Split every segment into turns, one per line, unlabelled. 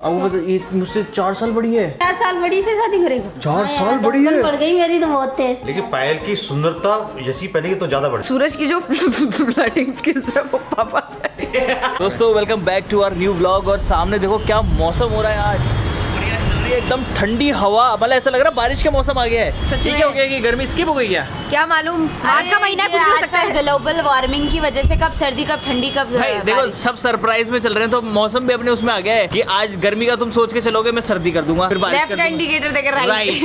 अब वो ये मुझसे 4 साल बड़ी है।
4 साल बड़ी से शादी करेगा?
4 साल बड़ी है।
बढ़ गई मेरी तो बहुत तेज।
लेकिन पायल की सुंदरता यसी पहनेगी तो ज्यादा बढ़।
सूरज की जो फ्लर्टिंग स्किल्स है वो पापा से।
दोस्तों welcome back to our new vlog. और सामने देखो क्या मौसम हो रहा है आज। बढ़िया चल रही है एकदम ठंडी हवा। मतलब ऐसा लग रहा है बारिश का मौसम आ गया है। ठीक है, हो गया कि गर्मी स्किप हो गई क्या
मालूम मार्च का महीना कुछ भी हो सकता है। ग्लोबल वार्मिंग की वजह से कब सर्दी कब ठंडी कब
भाई देखो सब सरप्राइज में चल रहे हैं तो मौसम भी अपने उसमें आ गया है कि आज गर्मी का तुम सोच के चलोगे मैं सर्दी कर दूंगा, फिर बारिश कर दूंगा।
इंडिकेटर देकर राइट।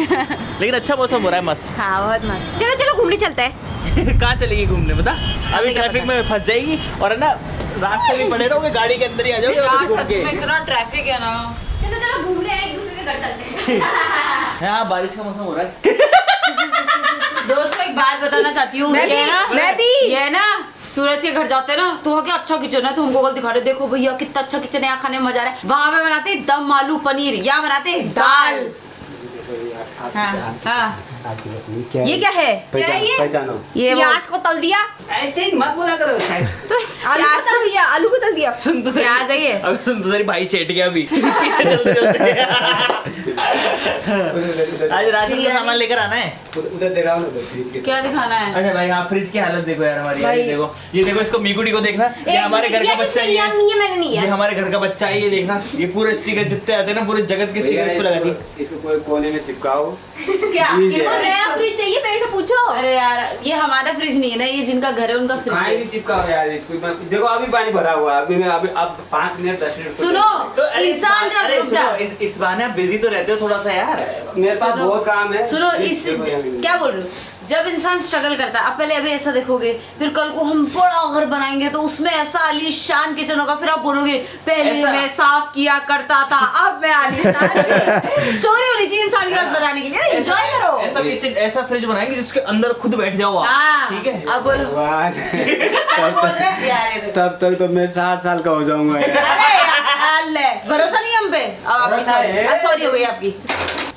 लेकिन अच्छा मौसम हो रहा है, मस्त।
हाँ बहुत मस्त। चलो चलो घूमने चलते हैं।
कहाँ चलेगी घूमने बता? अभी ट्रैफिक में फंस जाएगी और है ना रास्ते में पड़े रहोगे, गाड़ी के अंदर ही आ जाओगे।
सच में इतना ट्रैफिक है ना। चलो चलो घूमने एक दूसरे के घर चलते हैं।
हाँ बारिश का मौसम हो रहा है।
दोस्तों एक बात बताना चाहती हूँ। ये ना सूरज के घर जाते हैं ना तो वहाँ क्या अच्छा किचन है, तो हमको दिखा रहे देखो भैया कितना अच्छा किचन है, यहाँ खाने में मजा आ रहा है। वहाँ पे बनाते हैं दम आलू पनीर, यहाँ बनाते हैं दाल। हाँ हाँ ये क्या है?
पहचानो
ये
प्याज को तल दिया।
ऐसे ही मत बोला करो।
तो
आलू को तल दिया।
सुन तो सही,
प्याज है ये।
अब सुन तो सही, भाई चेट गया अभी पीछे चलते चलते। आज राशन का सामान लेकर आना है।
उधर दिखाओ ना फ्रिज के।
क्या दिखाना है?
अच्छा भाई हाँ फ्रिज की हालत देखो यार हमारी। यार ये देखो इसको मीकुड़ी को देखना, ये हमारे घर का बच्चा है।
ये मैंने नहीं
ये हमारे घर का बच्चा है, ये देखना ये पूरे स्टिकर जितने आते हैं ना पूरे जगत के स्टिकर इस पे लगा दिए।
इसको कोई कोने में चिपकाओ।
क्या नया फ्रिज चाहिए मेरे से पूछो? अरे यार ये हमारा फ्रिज नहीं है ना, ये जिनका घर है उनका फ्रिज
कहीं
है।
भी चिपकाओ यार इसको। देखो अभी पानी भरा हुआ है, अभी मैं अभी अब 5 मिनट 10 मिनट
सुनो इंसान जब रुक जा।
इस बहाने आप बिजी तो रहते हो थोड़ा सा यार।
मेरे पास बहुत काम है।
सुनो इस क्या बोल रहे हो, जब इंसान स्ट्रगल करता है, अब पहले अभी ऐसा देखोगे, फिर कल को हम बड़ा घर बनाएंगे तो उसमें ऐसा आलीशान किचन होगा, फिर आप बोलोगे पहले मैं साफ किया करता था अब मैं आलीशान। स्टोरी होनी चाहिए इंसान के पास बताने के लिए। एंजॉय करो।
ऐसा किचन ऐसा फ्रिज बनाएंगे जिसके अंदर खुद बैठ जाओ आप।
हाँ
ठीक है
अब बोलो। सच बोल रहे हैं यार ये तो।
तब तक तो मैं 60 साल का हो जाऊंगा यार।
अरे यार ले भरोसा नहीं हम पे। अब सॉरी हो गई आपकी।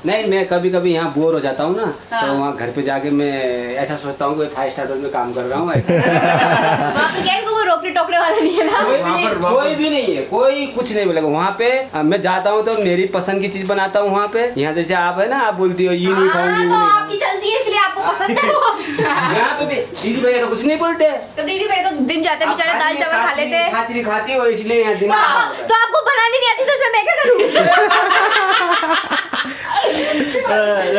नहीं मैं कभी कभी यहाँ बोर हो जाता हूँ ना,
हाँ।
तो वहाँ घर पे जाके मैं ऐसा सोचता हूँ कि 5 स्टार होटल में काम कर रहा हूँ।
वहाँ पे क्या कोई रोकने टोकने वाला नहीं है ना।
कोई भी नहीं है, कोई कुछ नहीं बोलेगा वहाँ पे। मैं जाता हूँ तो मेरी पसंद की चीज बनाता हूँ वहाँ पे। यहाँ जैसे आप है ना, आप बोलती हो ये नहीं खाऊंगी वो
तो
नहीं
आपकी चलती है इसलिए आपको पसंद है वो।
खाऊंगी। यहाँ पे भी दीदी भैया तो कुछ नहीं बोलते।
तो दीदी भाई तो दिन जाते बेचारे दाल चावल खा लेते हैं।
खाचरी खाती हो इसलिए यहाँ दिन
तो आपको बनानी नहीं आती तो इसमें मैं क्या करूँ?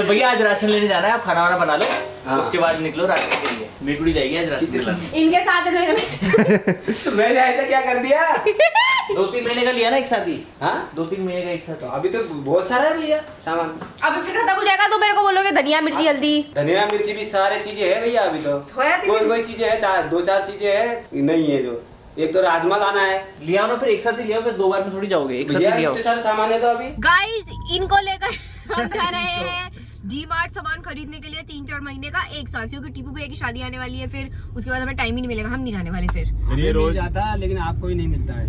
भैया आज राशन लेने जाना है, आप खाना वाना बना लो।
हाँ।
उसके बाद निकलो राशन के लिए। मीकुड़ी जाएगी आज राशन दिलाने।
इनके साथ रहे।
तो मैंने ऐसा क्या कर दिया?
2-3 महीने का लिया ना एक साथ ही।
हाँ
2-3 महीने का एक साथ।
तो अभी तो बहुत सारा है भैया सामान।
अभी फिर खत्म हो जाएगा तो मेरे को बोलोगे धनिया मिर्ची हल्दी।
धनिया मिर्ची भी सारे चीजें है भैया अभी तो। कोई चीजें है, 2-4 चीजें है नहीं है जो। एक तो राजमा लाना है।
लिया ना फिर एक साथ ही लिया, फिर 2 बार में थोड़ी जाओगे, एक साथ ही लिया।
इतने सारे सामान है तो अभी।
गाइस इनको लेकर हम जा रहे हैं डी मार्ट सामान खरीदने के लिए 3-4 महीने का एक साथ, क्योंकि टीपू भैया की शादी आने वाली है, फिर उसके बाद हमें टाइम ही नहीं मिलेगा, हम नहीं जाने वाले फिर।
ये रोज जाता लेकिन आपको ही नहीं मिलता है।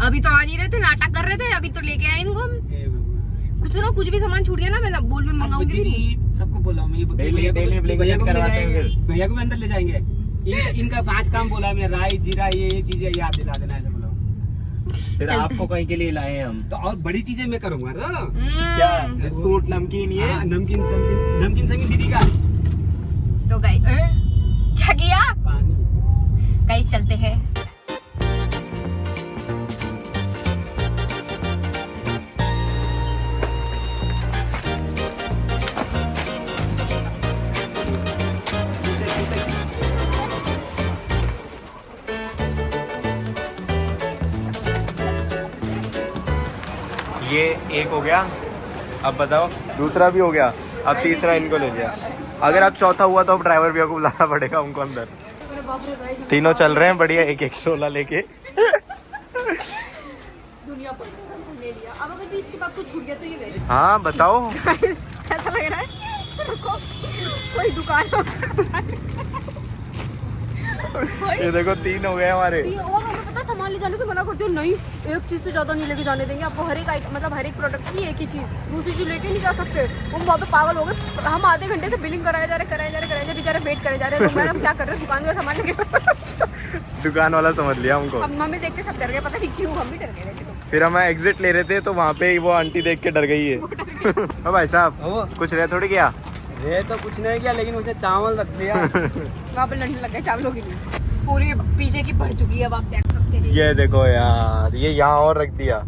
अभी तो आ नहीं रहे थे, नाटक कर रहे थे, अभी तो लेके आए इनको हम। कुछ ना कुछ भी सामान छूट गया ना, मैं बोल मंगाऊंगी नहीं।
सबको बोला मैं भैया को भी अंदर ले जाएंगे। इनका 5 काम बोला मैं, राई जीरा ये चीजें याद दिला देना है सब लोग।
फिर आपको कहीं के लिए लाए हम
तो और बड़ी चीजें मैं करूंगा ना।
क्या बिस्कुट नमकीन ये
नमकीन संगीन दीदी का।
तो गाइस क्या किया?
पानी
गाइस चलते हैं।
ये एक हो गया, अब बताओ दूसरा भी हो गया, अब तीसरा इनको ले लिया। अगर अब चौथा हुआ तो अब ड्राइवर भैया को बुलाना पड़ेगा उनको अंदर। तीनों चल रहे हैं बढ़िया, एक शोला लेके।
दुनिया पर ले लिया। अब अगर इसके बाद कुछ छूट गया तो ये गए।
हाँ बताओ
कैसा लग रहा है? कोई दुकान
ये देखो 3 हो गए हमारे।
और हमें पता सामान ले जाने से मना करती हूँ, नहीं एक चीज से ज्यादा नहीं लेके जाने देंगे आपको। हर एक आइटम मतलब हर एक प्रोडक्ट की एक ही चीज, दूसरी चीज लेके नहीं जा सकते। हम वहाँ पे पागल हो गए, हम आधे घंटे से बिलिंग कराए जा रहे बेचारे वेट करे जा रहे हैं। मैडम क्या कर रहे हैं, दुकान का सामान लेके।
दुकान वाला समझ लिया हमको।
अब मम्मी देख के सब डर गए, पता नहीं क्यों, हम भी डर गए वैसे तो।
फिर हम एग्जिट ले रहे थे तो वहाँ पे वो आंटी देख के डर गई है। ओ भाई साहब कुछ रह थोड़ी गया।
ये तो कुछ नहीं किया लेकिन मुझे चावल रख दिया।
वहाँ पे लड़ने लग गए चावलों के लिए। पूरी पीछे की भर चुकी है, अब आप देख सकते हैं।
ये देखो यार, ये यहाँ और रख दिया।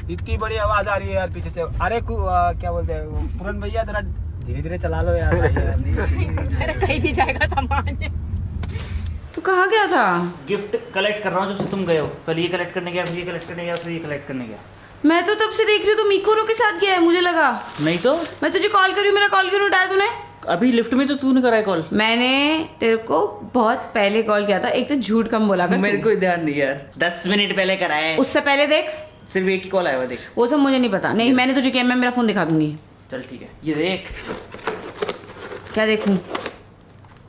इतनी बड़ी आवाज आ रही है यार पीछे से। अरे क्या बोलते हैं पूरन भैया, जरा धीरे धीरे चला लो यार।
अरे कहीं नहीं जाएगा सामान।
तू कहाँ गया था?
गिफ्ट कलेक्ट कर रहा हूँ, जब से तुम गए हो। पहले ये कलेक्ट करने गया, फिर ये कलेक्ट करने गया, फिर ये कलेक्ट करने गया।
मैं तो तब से देख रही हूँ, तो मिकोरो के साथ गया है, मुझे लगा।
नहीं तो
मैं तुझे कॉल करी, मेरा कॉल क्यों नहीं उठाया तूने?
अभी लिफ्ट में तो तूने करा है कॉल।
मैंने तेरे को बहुत पहले कॉल किया था। एक तो झूठ कम बोला कर।
मेरे को ध्यान नहीं यार, 10 मिनट पहले करा है।
उससे पहले देख,
सिर्फ एक ही कॉल आया हुआ, देख।
वो सब मुझे नहीं पता। नहीं मैंने तुझे किया, मैं मेरा फोन दिखा दूंगी।
चल ठीक है, ये देख।
क्या देखूं?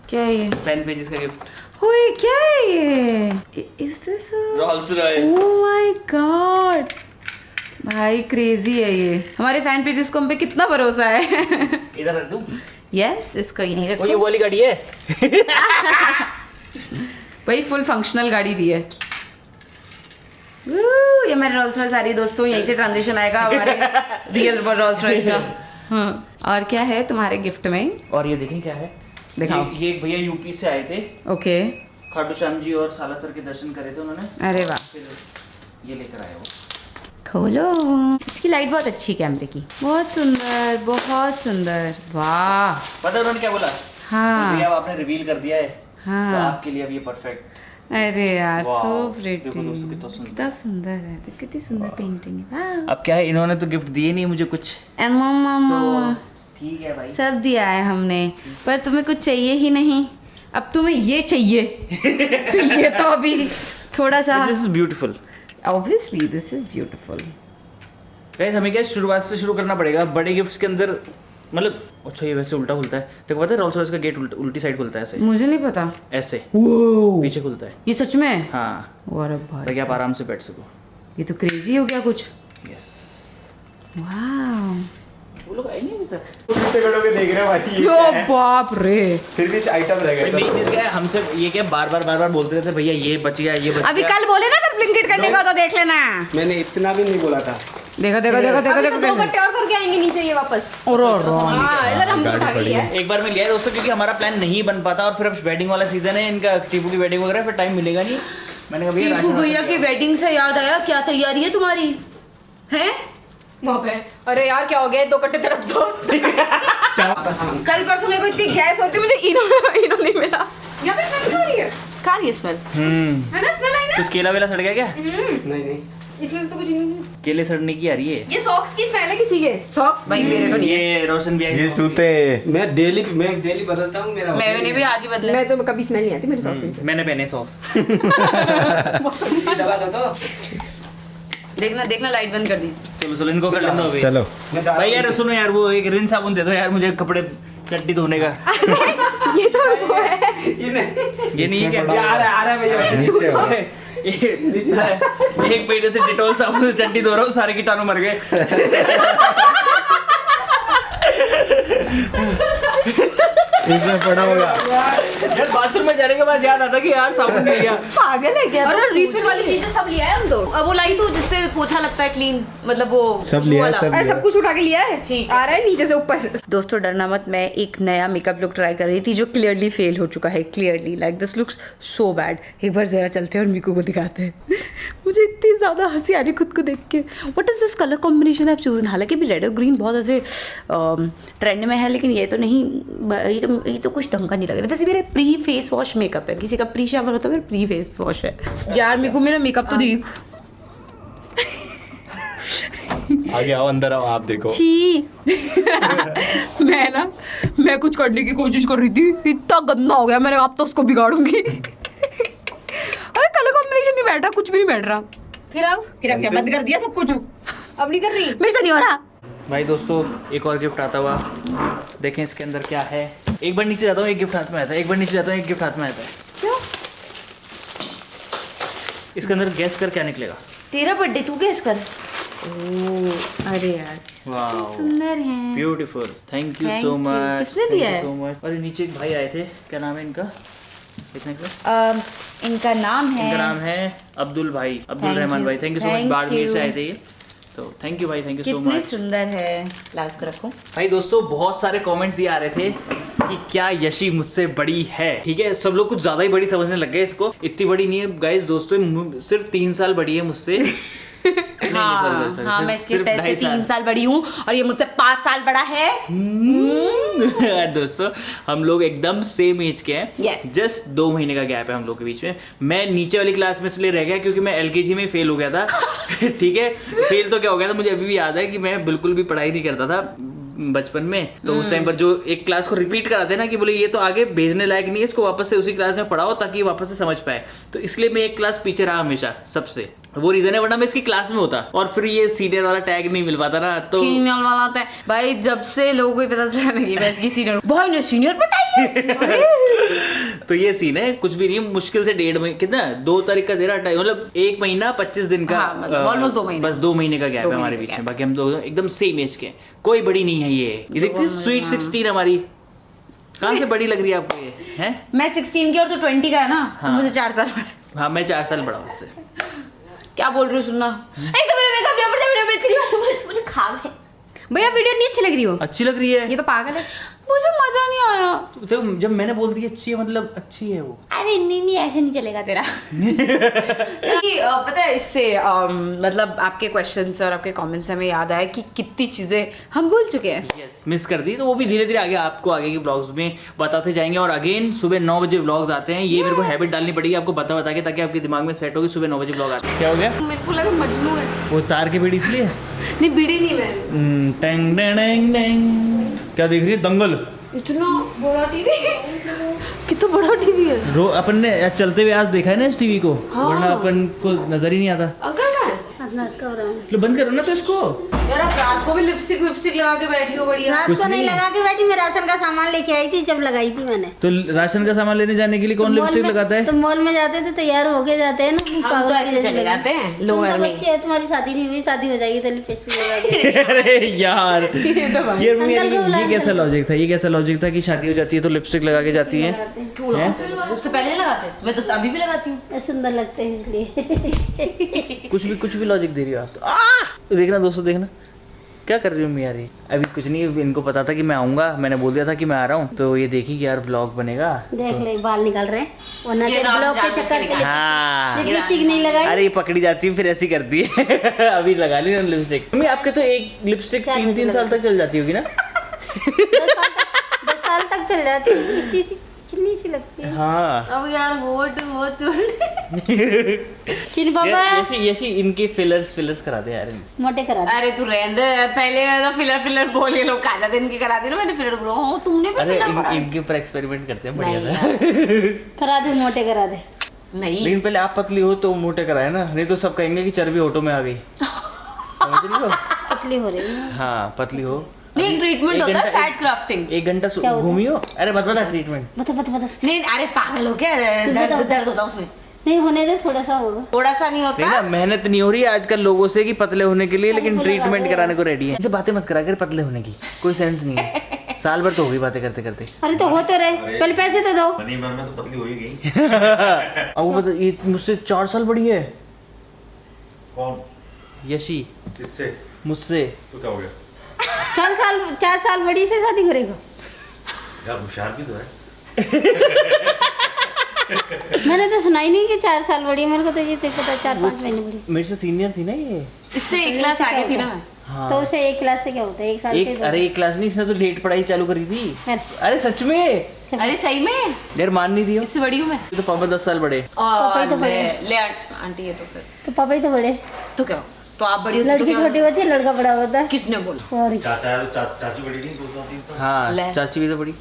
क्या है ये?
पेन पेजेस का गिफ्ट।
ओए क्या है ये? Is this
Rolls Royce.
Oh my God, भाई क्रेजी है ये। हमारे फैन पेजेस को हम पे कितना भरोसा है।
इधर रख दूं?
यस, इसको यहीं
वो ये
रखो।
वाली गाड़ी है।
भाई फुल फंक्शनल गाड़ी दी है। ये मेरे रोल्स रॉयस आ रही है दोस्तों, यहीं से ट्रांजिशन आएगा हमारे रियल रोल्स रॉयस का। हाँ, और क्या है तुम्हारे गिफ्ट में?
और ये देखें क्या है,
दिखाओ।
ये एक भैया यूपी से आए थे,
ओके।
खाटू श्याम जी और सालासर के दर्शन करे थे उन्होंने,
अरे वाह,
फिर ये लेकर आए वो।
खोलो। इसकी लाइट बहुत अच्छी है कैमरे की, बहुत सुंदर, बहुत सुंदर। वाह।
पता है उन्होंने क्या बोला?
हाँ
भैया अब आपने रिवील कर दिया है,
हाँ।
तो आपके लिए अब ये परफेक्ट।
अरे यार
वाह,
सो
देखो
प्रिटी,
दोस्तों कितना सुंदर।
कितना सुंदर है, कितनी सुंदर पेंटिंग है। वाह।
अब क्या है, इन्होंने तो गिफ्ट दिए नहीं मुझे कुछ, तो ठीक है भाई।
सब दिया है हमने, पर तुम्हें कुछ चाहिए ही नहीं। अब तुम्हें ये चाहिए। तो ये तो अभी थोड़ा सा,
this is beautiful.
Obviously this is beautiful.
Guys हमें क्या शुरुआत से शुरू करना पड़ेगा। बड़े गिफ्ट्स के अंदर मतलब, अच्छा ये वैसे उल्टा खुलता है। देखो पता है रोल्स रॉयस का गेट उल्टी साइड खुलता है ऐसे,
मुझे नहीं पता।
ऐसे
वो
पीछे खुलता है।
ये सच में?
हाँ,
अरे भाई,
ताकि आप आराम से बैठ सको।
ये तो क्रेजी हो गया कुछ।
यस।
वाह,
वो लोग आए नहीं अभी तक।
के देख रहे हो भाई, ये
ओ
क्या है?
बाप रे।
फिर भी आइटम रह
भाई
गए।
मेन चीज क्या है, हमसे ये क्या बार बार बोलते रहते भैया ये बच गया, ये बच
अभी
गया।
कल बोले ना अगर ब्लिंकिट करने का तो देख लेना।
मैंने इतना भी नहीं बोला था।
देखो देखो देखो देखो
अभी तो
देखो
2 घंटे और करके आएंगे नीचे ये वापस।
और
हाँ, इधर हम उठा के लिया है।
एक बार में लिया है दोस्तों, क्योंकि हमारा प्लान नहीं बन पाता, और फिर अब वेडिंग वाला सीजन है इनका, टीपू की वेडिंग वगैरह, फिर टाइम मिलेगा नहीं। मैंने कहा भैया
टीपू भैया की वेडिंग से याद आया, क्या तैयारी है तुम्हारी? हैं?
वहाँ पे अरे यार क्या हो गया, 2 कट्टे तरफ दो।
कल परसों मेरे को इतनी गैस हो रही थी, मुझे इनो नहीं मिला।
यहाँ पे स्मेल क्यों आ रही है?
खा रही है स्मेल।
है ना स्मेल आई ना?
कुछ केला वेला सड़ गया क्या?
नहीं नहीं,
इसमें से तो कुछ नहीं है।
केले सड़ने की आ रही है।
ये सॉक्स की स्मेल है किसी के। सॉक्स भाई मेरे तो नहीं है।
ये रोशन भी आई
ये जूते
मैं डेली बदलता हूँ मेरा।
मैंने भी आज ही बदले।
मैं तो कभी स्मेल नहीं आती मेरे सॉक्स से।
मैंने पहने सॉक्स।
दबा दो तो।
देखना देखना, लाइट बंद कर दी।
चलो चलो इनको कर लेना अभी।
चलो
भाई यार सुनो यार, वो एक रिन साबुन दे दो यार मुझे, कपड़े चट्टी धोने का।
ये तो वो है।
ये नहीं,
ये नहीं है क्या?
ये आ रहा है भैया।
नीचे हो।
एक महीने से डिटॉल साबुन से चट्टी धो रहा हूँ, सारे कीटाणु मर गए।
इसमें पड़ा होगा।
यार बाथरूम में जाने के बाद याद आता कि यार साबुन नहीं लिया।
पागल है क्या?
और रिफिल वाली चीजें सब लिया है हम तो।
अब वो लाई तू जिससे पोछा लगता है क्लीन, मतलब वो
सब
खुशबू
लिया है,
वाला।
सब
अरे सब कुछ उठा के लिया है।
ठीक
आ रहा है नीचे से ऊपर।
दोस्तों डरना मत, मैं एक नया मेकअप लुक ट्राई कर रही थी जो क्लियरली फेल हो चुका है। Clearly like this looks so bad. एक बार जरा चलते हैं और मीकू को दिखाते हैं। मुझे इतनी ज़्यादा हंसी आ रही खुद को देख के। What is this colour combination I have chosen? हालांकि भी रेड और ग्रीन बहुत ऐसे ट्रेंड में है, लेकिन ये तो नहीं, ये तो कुछ ढंग का नहीं लग रहा। वैसे मेरा प्री फेस वॉश मेकअप है, किसी का प्री शावर होता है, मेरा प्री फेस वॉश है। यार मीकू मेरा मेकअप तो देख।
आगे आओ, अंदर आओ, आप देखो।
छी। मैं कुछ करने की कोशिश कर रही थी, इतना गंदा हो गया, मैंने अब तो उसको बिगाड़ूंगी। अरे कलर कॉम्बिनेशन नहीं बैठ रहा, कुछ भी नहीं बैठ रहा। फिर अब क्या बंद कर दिया सब कुछ?
अब नहीं कर रही।
मेरे से नहीं हो रहा।
भाई दोस्तों एक और गिफ्ट आता हुआ, देखें इसके अंदर क्या है। एक बार नीचे जाता हूँ, एक गिफ्ट हाथ में आता है, एक बार नीचे जाता हूँ, एक गिफ्ट हाथ में आता है।
क्यों?
इसके अंदर गैस कर क्या निकलेगा।
तेरा बर्थडे तू गेस कर। अरे यार
वाह
सुंदर है,
beautiful, thank you
Thank
so
you.
Much.
किसने दिया है?
So much. अरे नीचे एक भाई आए थे, क्या नाम है इनका, इतने का
इनका नाम है
अब्दुल भाई, अब्दुल
Thank
रहमान
you.
भाई। Thank you so much.
Thank
Barmer से
you.
आए थे ये, तो थैंक यू भाई, थैंक यू सो
कितनी
मच।
सुंदर है। लाओ इसको रखो।
भाई दोस्तों बहुत सारे कमेंट्स ये आ रहे थे कि क्या यशी मुझसे बड़ी है। ठीक है, सब लोग कुछ ज्यादा ही बड़ी समझने लग गए इसको। इतनी बड़ी नहीं है गाइस, दोस्तों सिर्फ 3 साल बड़ी है मुझसे।
हाँ, मैं इसके 3 साल बड़ी हूँ और ये मुझसे 5 साल बड़ा है।
दोस्तों हम लोग एकदम सेम एज के हैं।
Yes.
जस्ट 2 महीने का गैप है हम लोग के बीच में। मैं नीचे वाली क्लास में इसलिए रह गया क्योंकि मैं LKG में फेल हो गया था। ठीक है, फेल तो क्या हो गया था, मुझे अभी भी याद है कि मैं बिल्कुल भी पढ़ाई नहीं करता था बचपन में। तो उस टाइम पर जो एक क्लास को रिपीट कराते ना कि बोले ये तो आगे भेजने लायक नहीं है, इसको वापस से उसी क्लास में पढ़ाओ ताकि वापस से समझ पाए। तो इसलिए मैं एक क्लास पीछे रहा हमेशा सबसे, वो रीजन है, वरना मैं इसकी क्लास में होता और फिर ये सीनियर वाला टैग नहीं मिल पाता ना। तो
सीनियर वाला होता है भाई, जब से लोगों को पता चला कि मैं इसकी सीनियर भाई ने सीनियर बताई है।
तो ये सीन है, कुछ भी नहीं, मुश्किल से 1.5 महीने, कितना 2 तारीख का दे रहा टाइम, मतलब 1 महीना 25 दिन का।
हाँ, मतलब almost 2 महीने।
बस 2 महीने का गैप है हमारे बीच में। बाकी हम दोनों एकदम सेम एज के हैं, कोई बड़ी नहीं है। ये देखते स्वीट 16 हमारी कहाँ से बड़ी लग रही है आपको ये है?
मैं 16 की और तो 20 का है ना।
हाँ।
तो मुझे 4 साल बड़ा।
हाँ, मैं 4 साल बड़ा हूँ उससे।
क्या बोल रही हो सुनना। एक तो मेरे मेकअप नहीं ऊपर से वीडियो मुझे खा गए। भैया वीडियो नहीं अच्छी लग रही हो।
अच्छी लग रही है
ये तो पागल है, मुझे मजा नहीं आया।
तो जब मैंने बोल दी अच्छी है मतलब अच्छी है वो।
अरे नहीं ऐसे नहीं चलेगा तेरा। पता है इससे मतलब आपके क्वेश्चंस और आपके कमेंट्स से हमें याद आया कि कितनी चीजें हम भूल चुके हैं।
यस, मिस कर दी। तो वो भी धीरे धीरे आगे आपको आगे के ब्लॉग्स में बताते जाएंगे। और अगेन सुबह 9 बजे ब्लॉग्स आते हैं। ये मेरे को हैबिट डालनी पड़ेगी आपको बता के, ताकि आपके दिमाग में सेट होगी। सुबह 9 बजे ब्लॉग आते हैं। क्या हो गया?
मेरे को लगा मजनू है।
वो तार की बीड़ी इसलिए
नहीं बीड़ी नहीं मैं।
Tang tang tang. क्या देख रही है? दंगल।
इतना बड़ा टीवी, कितना बड़ा टीवी है।
अपन ने चलते हुए आज देखा है ना इस टीवी को।
हाँ।
वरना अपन को नजर ही नहीं आता।
अंकल का है।
तो बंद करो ना तो इसको।
यार आप रात को भी लिपस्टिक लगा के बैठी हो बढ़िया।
रात
कुछ
को नहीं
नहीं।
लगा के बैठी, मैं राशन का सामान लेके आई थी, जब लगाई थी मैंने।
तो राशन का सामान लेने जाने के लिए कौन
तो
लिपस्टिक
मॉल में-
लगाता है?
तो मॉल में जाते हैं तो तैयार होके जाते हैं ना।
हम तो
पागल
ऐसे
जैसे
चले
लगे।
जाते हैं
तुम
लोअर
तो
में।
बच्चे हो, तुम्हारी शादी नहीं हुई, शादी हो जाएगी तो लिपस्टिक लगा के।
अरे यार
अंकल को बुला
ये कैसा लॉजिक था? ये कैसा लॉजिक था कि शादी हो जाती है तो लिपस्टिक लगा के जाती है?
लगाते हैं।
क्यों लगाते हो? उससे पहले लगाते, मैं तो अभी भी लगाती हूँ।
सुंदर लगते हैं इसलिए।
कुछ भी लॉजिक दे रही हो आप तो। देखना दोस्तों, देखना क्या कर रही हूँ मैं यार। ये अभी कुछ नहीं, इनको पता था कि मैं आऊंगा, मैंने बोल दिया था कि मैं आ रहा हूँ। तो ये देखी कि यार ब्लॉग बनेगा।
देख ले बाल निकल रहे हैं, वरना
ये
तेरे
तो
ब्लॉक के
जानबूझ
चक्कर
के
से
हाँ,
लिपस्टिक नहीं लगाई।
अरे ये पकड़ी जाती है फिर ऐसी करती है। अभी लगा ली ना लिपस्टिक। मम्मी आपके तो एक लिपस्टिक 3 साल तक चल जाती होगी ना?
10 साल तक चल जाती है, इतनी सी चिन्नी सी लगती है।
हाँ।
अब यार होट वो चुन
चिन बाबा
यशी इनके फिलर्स करा दे यार।
मोटे करा दे।
अरे तू रहने दे, पहले मैं तो फिलर बोल के लोग खा जाते, इनके करा दी ना मैंने फिलर बोला। हाँ तुमने भी
अरे
फिलर करा दी।
इनके ऊपर एक्सपेरिमेंट करते हैं,
नहीं
बढ़िया था।
यार,
करा दे, मोटे करा दे।
नहीं
लेकिन पहले आप पतली हो तो मोटे कराए ना, नहीं तो सब कहेंगे कि चर्बी ऑटो में आ गई। समझ रही हो?
पतली हो रही है।
हाँ पतली हो।
नहीं ट्रीटमेंट
एक
होता है
घंटा-
फैट क्राफ्टिंग।
1 घंटा
क्या होता है?
घूमी हो? अरे बता ट्रीटमेंट।
बता
नहीं अरे पागल हो क्या, दर्द होता है उसमें।
नहीं होने दे, थोड़ा सा होगा।
थोड़ा सा नहीं होता।
देखना मेहनत नहीं हो रही है आजकल लोगों से कि पतले होने के लिए, लेकिन
को
ट्रीटमेंट
लगा दो
कराने को रेडी है। ऐसे बातें मत करा कर पतले होने की, कोई सेंस नहीं है। साल भर तो हो गई बातें करते करते।
अरे तो हो तो रहे, पहले पैसे तो दो।
मनी मैम में तो पतली हो ही गई।
अब वो बता, ये मुझसे 4 साल बड़ी है
कौन?
यशी,
किससे?
मुझसे।
तो क्या हो गया?
4 साल बड़ी से शादी करेगा?
यार होशियार भी तो है।
मैंने तो सुना ही नहीं कि 4 साल बड़ी है। मेरे को तो ये पता 4-5 महीने बड़ी।
मेरे से सीनियर थी ना ये।
इससे एक क्लास आगे थी ना मैं।
हाँ।
तो उसे 1 क्लास से क्या होता है? 1 साल से
अरे 1 क्लास नहीं, इसने तो लेट पढ़ाई चालू करी थी।
अरे।
अरे सच में
अरे सही में
यार, मान नहीं रही हो।
इससे बड़ी हूँ मैं।
ये तो पापा 10 साल बड़े।
पापा ही तो बड़े।
ले आंटी है तो फिर
तो पापा ही तो बड़े।
तो क्या, तो आप बड़ी होती तो
लड़की
क्या
छोटी होती है, लड़का बड़ा होता है।
किसने बोला?
और
चाचा है तो चाची बड़ी नहीं, 2 साल 3 साल।
हाँ
ले।
चाची भी तो बड़ी।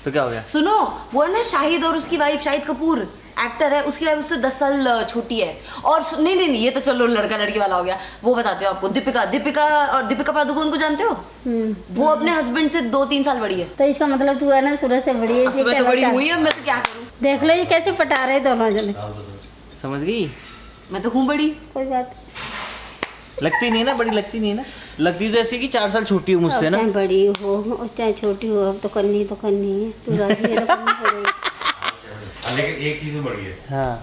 तो क्या हो गया?
सुनो, वो है ना शाहिद और उसकी वाइफ, शाहिद कपूर एक्टर है, उसकी वाइफ उससे 10 साल छोटी है। और नहीं ये तो चलो लड़का लड़की वाला हो गया। वो बताते हो आपको, दीपिका और दीपिका पादुकोण को जानते हो? वो अपने हस्बैंड से 2-3 साल बड़ी है।
तो इसका मतलब तू है ना सूरज से बड़ी है।
अब तो मैं तो बड़ी हुई है, मैं तो क्या करूँ?
देख लो ये कैसे पटा रहे दोनों जने।
समझ गई?
मैं तो हूँ बड़ी।
कोई बात
लगती नहीं है ना, बड़ी लगती नहीं है ना। लगती तो ऐसी कि 4 साल छोटी हो मुझसे ना।
चाहे बड़ी हो और चाहे छोटी हो, अब तो करनी है। तू राजी है तो करनी पड़ेगी।
लेकिन एक चीज में बढ़ी है,
हाँ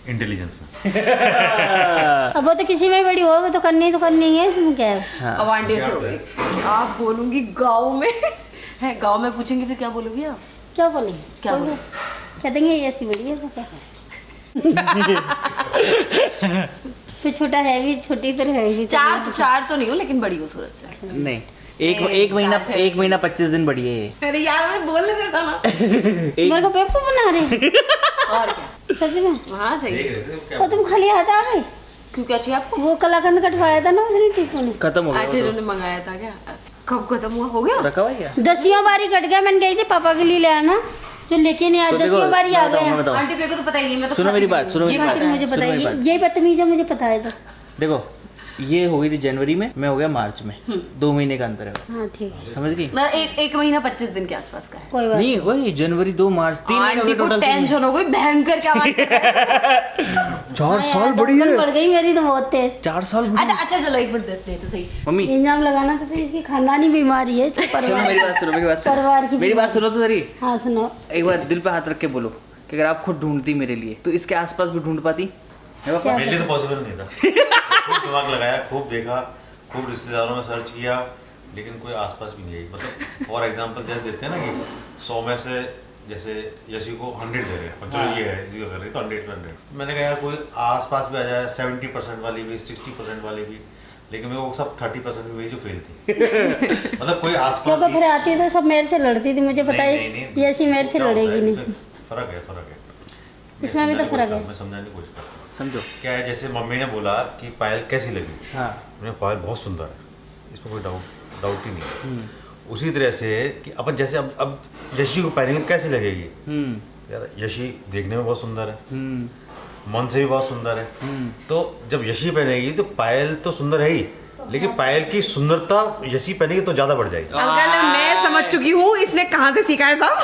इंटेलिजेंस में।
अब वो तो किसी में बड़ी हो, वो तो करनी है, इसमें क्या है।
हाँ।
अब आंटी से हो गई, क्या बोलूंगी गाँव में है, गाँव में पूछेंगे फिर क्या बोलोगी आप?
क्या बोलेंगे,
क्या बोलें?
कह देंगे ये ऐसी बड़ी है तो क्या फिर छोटा है भी, छोटी फिर है भी।
चार तो नहीं हो लेकिन बड़ी हो सूरज से।
नहीं, एक महीना 25 दिन बढ़िया है।
अरे यार मैं बोलने देता ना।
मेरे को पेपर बना रहे
और क्या
सच में।
हाँ सही।
देख रहे थे क्या
और तुम खाली हाथ आ गए।
क्यों क्या चाहिए आपको?
वो कलाकंद कटवाया था ना उसने टीपू ने,
खत्म हो
अच्छा
गया
इन्होंने मंगाया था क्या? कब खत्म हुआ? हो गया?
रखा हुआ है क्या?
10 बारी कट गया। मैंने गई थी पापा के लिए ले आना, जो लेके नहीं आया।
तो देखो,
10 बारी आ
मैं
गया।
बताऊं।
आंटी मेरे को तो पता ही नहीं, मैं तो
सुनो मेरी बात, सुनो
ये
मेरी
बात
बात।
मुझे पता
सुनो
है,
मेरी बात।
ये बदतमीज है, मुझे पता है। तो
देखो ये हो गई थी जनवरी में, मैं हो गया मार्च में, 2 महीने का अंतर है बस।
हाँ ठीक है,
समझ गई?
मैं एक महीना 25 दिन के आसपास का है।
कोई बात
नहीं वही जनवरी 2 मार्च 3 महीने
आंटी
का
को
टोटल।
टेंशन हो गई, भयंकर क्या बात कर रहे हैं?
4 साल
नहीं।
बड़ी है।
बढ़ गई मेरी तो बहुत तेज।
4 साल बड़ी।
अच्छा चलो एक मिनट देते हैं तो सही।
मम्मी
इंजाम लगाना तो इसकी खानदानी बीमारी है, इसके
सुनो
परिवार।
मेरी बात, सुनो मेरी बात,
परिवार की
मेरी बात सुनो तो सही।
हाँ सुनो।
एक बार दिल पे हाथ रख के बोलो कि अगर आप खुद ढूंढती मेरे लिए तो इसके आसपास भी ढूंढ पाती? है पापा?
क्या
मेरे लिए तो पॉसिबल नहीं था। खूब दिमाग लगाया, खूब देखा, खूब रिश्तेदारों में सर्च किया, लेकिन कोई आसपास भी नहीं आई। मतलब फॉर एग्जांपल जैसे देते हैं ना कि 100 में से जैसे यशी को 100 दे रहे हैं और चलो ये है इसी को कर रही है तो 100 पे 100। मैंने कहा यार कोई आसपास भी आ जाए, 70% वाली भी, 60% वाली भी, लेकिन मेरे को सब 30% भी जो फेल थी। मतलब कोई आसपास
क्योंकि फिर आती तो सब मेरे से लड़ती थी, मुझे पता
नहीं,
है
नहीं,
ये ऐसी मेरे से
क्या होता है,
लड़ेगी नहीं।
इसमें फर्क है। मैं
इसमें भी तो
समझाने की
फर्क
कोशिश
है।
कर- मैं समझाने की कोशिश करता हूँ।
समझो।
क्या है, जैसे मम्मी ने बोला कि पायल कैसी लगी,
हाँ
मैंने पायल बहुत सुंदर है, इसमें कोई डाउट ही नहीं है। उसी तरह से कि अपन जैसे अब यशी को पहनेंगे तो कैसी लगेगी? यार यशी देखने में बहुत सुंदर है, मन से भी बहुत सुंदर है, तो जब यशी पहनेगी तो पायल तो सुंदर है ही, लेकिन पायल की सुंदरता यशी पहनेगी तो ज्यादा बढ़ जाएगी।
अंकल मैं समझ चुकी हूँ इसने कहाँ से सीखा है सब।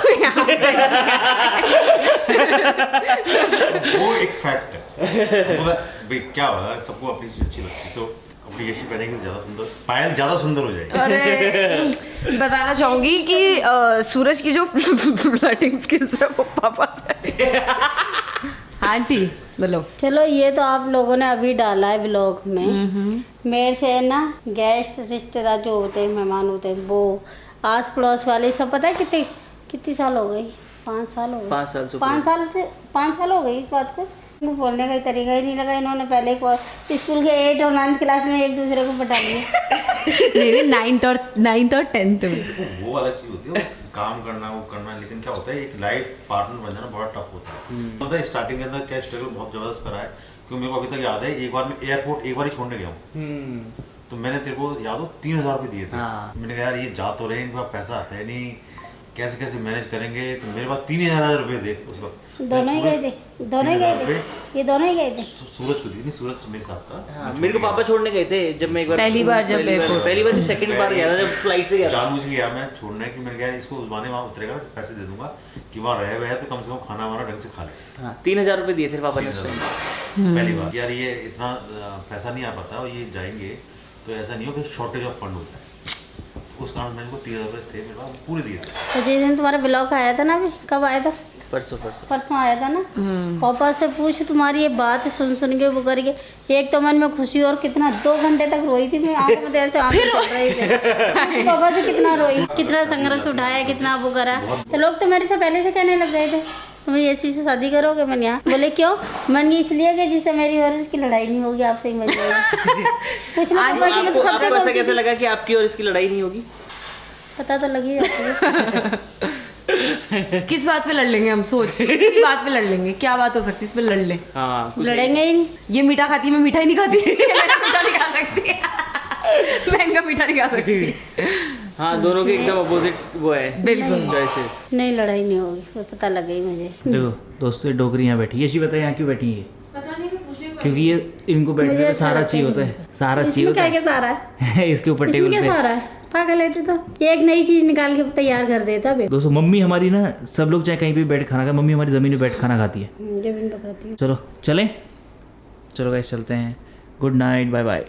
वो एक फैक्ट है। मतलब भाई क्या होगा, सबको अपनी चीज अच्छी लगती है, तो अपनी यशी पहनेगी तो ज्यादा सुंदर, पायल ज्यादा सुंदर हो जाएगी।
अरे बताना चाहूंगी कि सूरज की जो फ्लर्टिंग स्किल्स है वो पापा से। आंटी बोलो।
चलो ये तो आप लोगों ने अभी डाला है ब्लॉग में। मेरे से ना गेस्ट रिश्तेदार जो होते हैं, मेहमान होते हैं, वो आस पड़ोस वाले सब, पता है कितनी साल हो गई? 5 साल हो गए।
5 साल से
5 साल हो गई इस बात को। इनको बोलने का तरीका ही नहीं लगा। इन्होंने पहले स्कूल के 8 और 9th क्लास में एक दूसरे को पटा लिया।
नहीं 9th और 10th में।
वो अलग चीज होती है, वो काम करना वो करना, लेकिन क्या होता है एक लाइफ पार्टनर बन जाना बहुत टफ होता है। मतलब स्टार्टिंग के अंदर क्या स्ट्रगल बहुत जबरदस्त करा है, क्योंकि मेरे को अभी तक याद है एक बार मैं एयरपोर्ट एक बार ही छोड़ने गया हूँ, तो मैंने तेरे को याद हो 3000 रुपये दिए थे।
हाँ।
मैंने कहा यार ये जा तो रहे हैं, इनके पास पैसा है नहीं, कैसे मैनेज करेंगे, तो मेरे पास 3000 रुपये दे उस वक्त।
दोनों ही गए थे, दोनों ही गए थे, ये दोनों ही गए थे।
सूरज को दी नहीं, सूरज मेरे साथ था।
हाँ,
मैं
मेरे को
छोड़ के
पापा छोड़ने गए थे जब मैं एक बार
पहली बार नहीं,
सेकंड बार गया था जब फ्लाइट से गया था।
जानबूझ के गया मैं छोड़ने की, मैंने कहा इसको उस बहाने वहाँ उतरेगा पैसे दे दूंगा कि वहाँ रहे हुए है तो कम से कम खाना वाना ढंग से खा ले।
हाँ 3000 रुपये दिए थे पापा ने उस टाइम।
पहली बार यार ये इतना पैसा नहीं आ पाता, और ये जाएंगे तो ऐसा नहीं हो कि शॉर्टेज ऑफ फंड होता है, उस कारण मेरे को 3000 रुपये थे मेरे पास, पूरे दिए थे।
तो जिस दिन तुम्हारा ब्लॉग आया था ना, अभी कब आया था?
परसों
आया था ना। पापा से पूछ, तुम्हारी ये बात सुन के वो करके एक तो मन में खुशी, और कितना 2 घंटे तक रोई थी मैं, आंखों में ऐसे आंसू चल रहे थे। पूछ पापा से कितना रोई, कितना संघर्ष उठाया, कितना वो करा। तो लोग तो मेरे से पहले से कहने लग गए थे तुम ये चीज से शादी करोगे? मैंने यहाँ बोले क्यों? मन इसलिए कि जिससे मेरी और उसकी लड़ाई नहीं होगी, आपसे ही मज जाएगी। पूछना पापा से, मैं तो सबसे
आपको ऐसा
बोलती
कैसे
थी।
लगा कि आपकी और इसकी लड़ाई नहीं होगी?
पता तो लगी जाती है।
किस बात पे लड़ लेंगे हम? सोच किस बात पे लड़ लेंगे? क्या बात हो सकती है इस पे लड़ ले?
हाँ
लड़ेंगे ही नहीं।
ये मीठा खाती है, मैं मीठा ही नहीं खाती। मैं मीठा नहीं खा सकती। महंगा मीठा नहीं खा सकती।
हाँ दोनों के एकदम अपोजिट वो है
बिल्कुल।
चॉइसेस।
नहीं लड़ाई नहीं होगी, वो पता लग गई मुझे।
देखो दोस्तों ये डोगरी यहाँ बैठी है, यशी बताए यहाँ क्यों बैठी है? क्योंकि ये इनको बैठने
मुझे
का
अच्छा
सारा
लगता
चाहिए
है
होता है, सारा चाहिए
इसमें
होता
क्या
है।
क्या सारा है?
इसके ऊपर
इसमें
टेबल
क्या
पे
सारा है? पागल लेते तो एक नई चीज निकाल के तैयार कर देता बे।
दोस्तों मम्मी हमारी ना, सब लोग चाहे कहीं भी बैठ खाना खाए, मम्मी हमारी जमीन पे बैठ खाना खाती है।
जब इन पकाती हूँ।
चलो चलें, चलो गाइस चलते हैं। Good night, bye bye.